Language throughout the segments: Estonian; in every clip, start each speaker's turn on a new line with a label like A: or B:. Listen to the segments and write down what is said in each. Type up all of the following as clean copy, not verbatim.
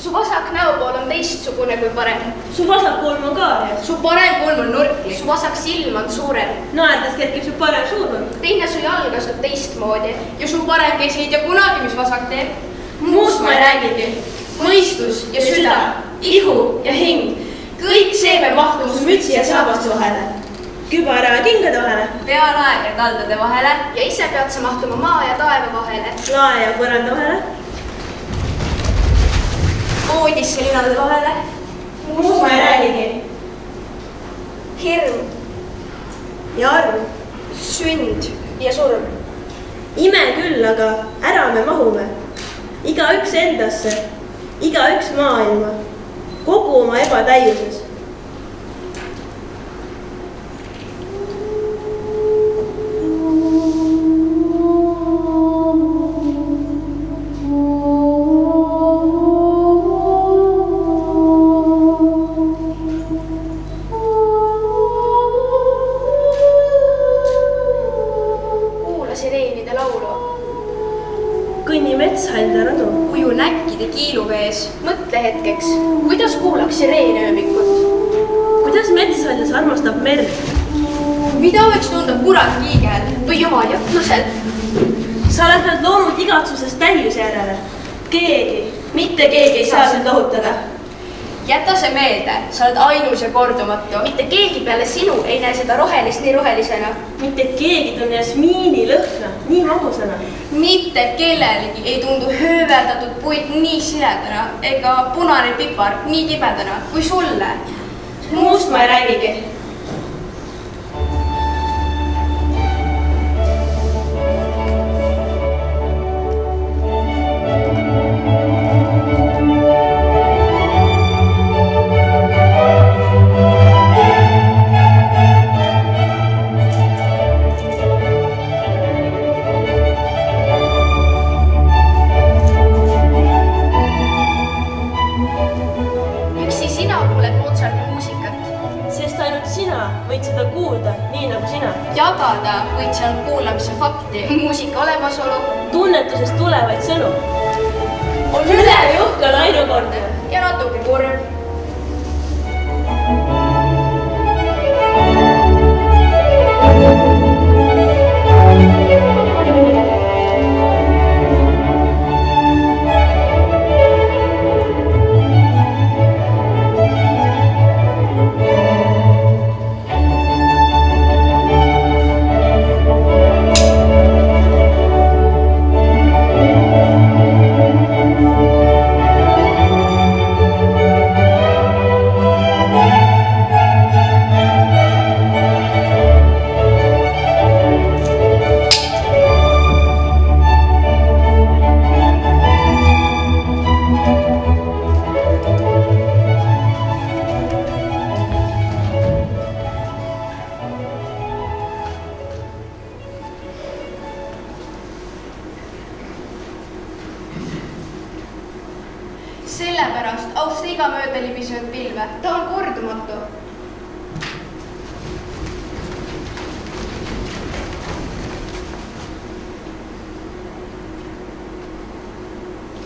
A: Su vasak näopool on teistsugune kui parem.
B: Su vasak kulm on kaarias.
A: Su parem kulm on nurkli. Su vasak silm on suurem.
B: Naerdes kerkib su parem suurnurk.
A: Teine su jalg asub teistmoodi ja su parem käsi ei tea kunagi, mis vasak teeb.
B: Muust ma ei räägigi.
A: Mõistus ja süda, ihu ja hing. Kõik see peab mahtuma su mütsi ja saabaste vahele.
B: Kübara ja kingade vahele.
A: Pealae ja kaldade vahele. Ja ise pead sa mahtuma maa ja taeva vahele.
B: Lae ja põranda vahele.
A: Voodisse linade vahele.
B: Muust ma ei räägigi.
A: Hirm.
B: Ja arv.
A: Sünd ja surm.
B: Ime küll, aga ära me mahume. Igaüks endasse, igaüks maailma, kogu oma ebatäiuses.
A: Kuula sireenide laulu.
B: Kõnni metshälda radu.
A: Uju näkkide kiiluvees. Mõtle hetkeks, kuidas kuulaks sireene ööbikut.
B: Kuidas metshaljas armastab merd.
A: Mida võiks tunda kurat liigel või jumal jutlusel?
B: Sa oled nad loonud igatsusest täiuse järele. Keegi, mitte keegi ei saa sind lohutada.
A: Jäta see meelde, sa oled ainus ja kordumatu. Mitte keegi peale sinu ei näe seda rohelist nii rohelisena.
B: Mitte keegi tunne jasmiini lõhna nii magusana.
A: Mitte kellelegi ei tundu hööveldatud puid nii siledana ega punane pipar nii tibedana kui sulle.
B: Muust ma ei räägigi.
A: Jagada võid seal kuulamise fakti, muusika olemasolu.
B: Tunnetusest tulevaid sõnu.
A: On
B: ülejuhk on ainukordne.
A: Ja natuke kurb. Sellepärast austa iga mööda libisenud pilve. Ta on kordumatu.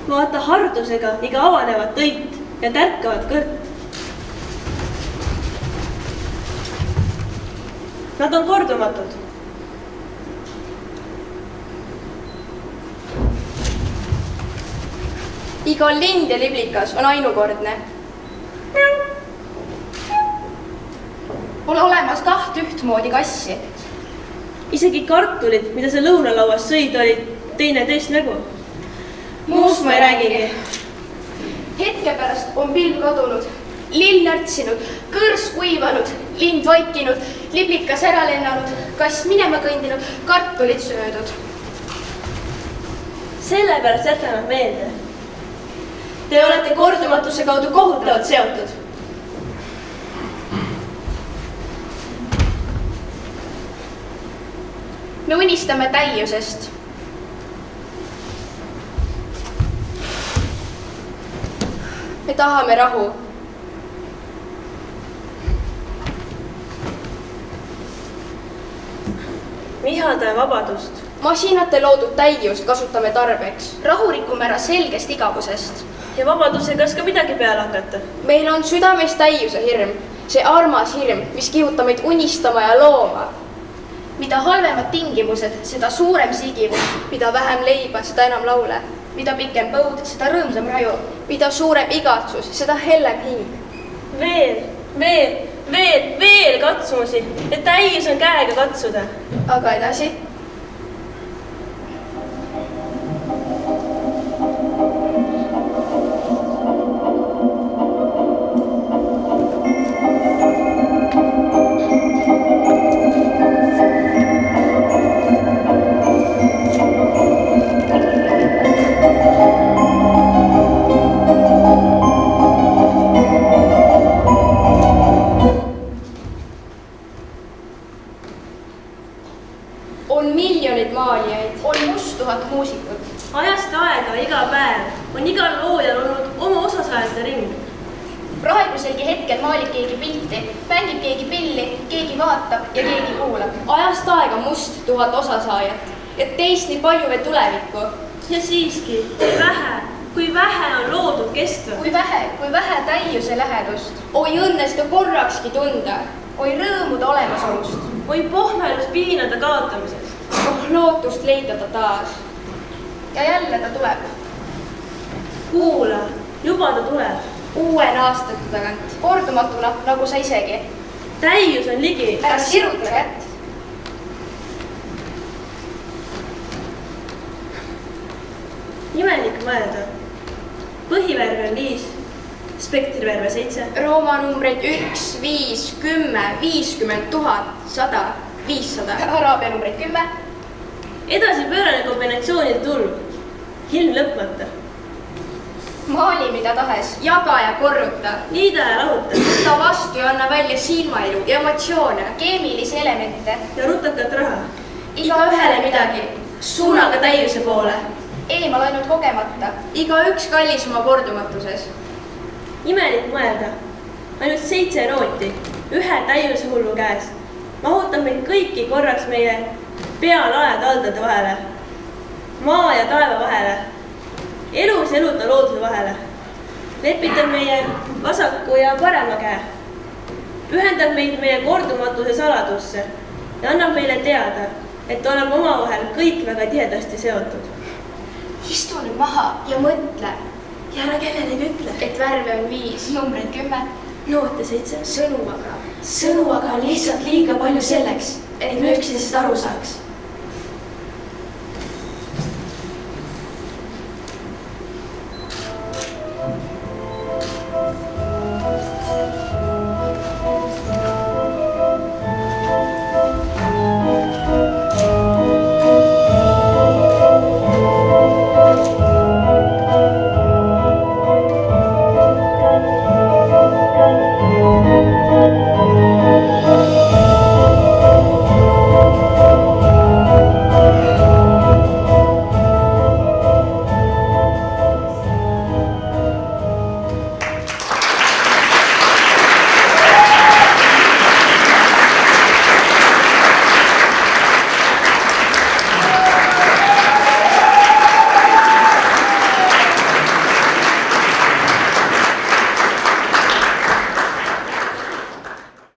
B: Vaata hardusega iga avanevat õit ja tärkavat kõrt. Nad on kordumatud.
A: Iga lind ja liblikas on ainukordne. Pole olemas kaht ühtmoodi kassi.
B: Isegi kartulid, mida sa lõunalauas sõid, olid teine teist nägu.
A: Muust ma ei räägigi. Hetke pärast on pilv kadunud, lill närtsinud, kõrs kuivanud, lind vaikinud, liblikas ära lennanud, kass minema kõndinud, kartulid söödud.
B: Sellepärast jätame meelde.
A: Te olete kordumatuse kaudu kohutavalt seotud. Me unistame täiusest. Me tahame rahu.
B: Me ihaldame vabadust.
A: Masinate loodud täiust kasutame tarbeks. Rahu rikume ära selgest igavusest.
B: ja vabadusega ka midagi peale hakata.
A: meil on südames täiuse hirm, see armas hirm, mis kihutab meid unistama ja looma. mida halvemad tingimused, seda suurem sigivus. mida vähem leiba, seda enam laule. mida pikem põud, seda rõõmsam raju. mida suurem igatsus, seda hellem hing.
B: veel katsumusi, et täis on käega katsuda.
A: aga edasi? on miljoneid maalijaid, on musttuhat muusikut.
B: ajast aega iga päev on igal loojal olnud oma osasaajate ring.
A: praeguselgi hetkel maalib keegi pilti, mängib keegi pilli, keegi vaatab ja keegi kuulab. ajast aega must 1000 osasaajat, et teist nii palju veel tulevikku.
B: ja siiski, kui vähe on loodud kestva.
A: kui vähe täiuse lähedust. oi õnne seda korrakski tunda. oi rõõmude olemasolust.
B: oi pohmelus piinade kaotamisest.
A: oh lootust leida ta taas. ja jälle ta tuleb.
B: kuula, juba ta tuleb.
A: uuel aastate tagant, kordumatuna, nagu sa isegi.
B: täius on ligi.
A: ära siruta kätt.
B: imelik mõelda. põhivärve on 5, spektrivärve 7.
A: Rooma numbreid 1, 5, 10, 50 000, 100, 500. Araabia numbreid 10.
B: edasipöörane kombinatsioonide tulv. ilm lõpmata.
A: maali mida tahes, jaga ja korruta.
B: liida ja lahuta.
A: võta vastu ja anna välja silmailu ja emotsioone, keemilisi elemente.
B: ja rutakat raha.
A: igaühele midagi,
B: suunaga täiuse poole.
A: eemal ainult kogemata. igaüks kallis oma kordumatuses.
B: imelik mõelda. ainult 7 nooti, ühe täiuse hullu käes. mahutab meid kõiki korraks meie pea laed-aldade vahele. maa ja taeva vahele. elus eluta looduse vahele. lepitab meie vasaku ja parema käe. ühendab meid meie kordumatuse saladusse ja annab meile teada, et oleme omavahel kõik väga tihedasti seotud.
A: istu nüüd maha ja mõtle.
B: ja ära kellelegi ütle,
A: et värve on 5, numbreid 10,
B: noote 7.
A: sõnu aga on lihtsalt liiga palju selleks, et me üksteisest aru saaks.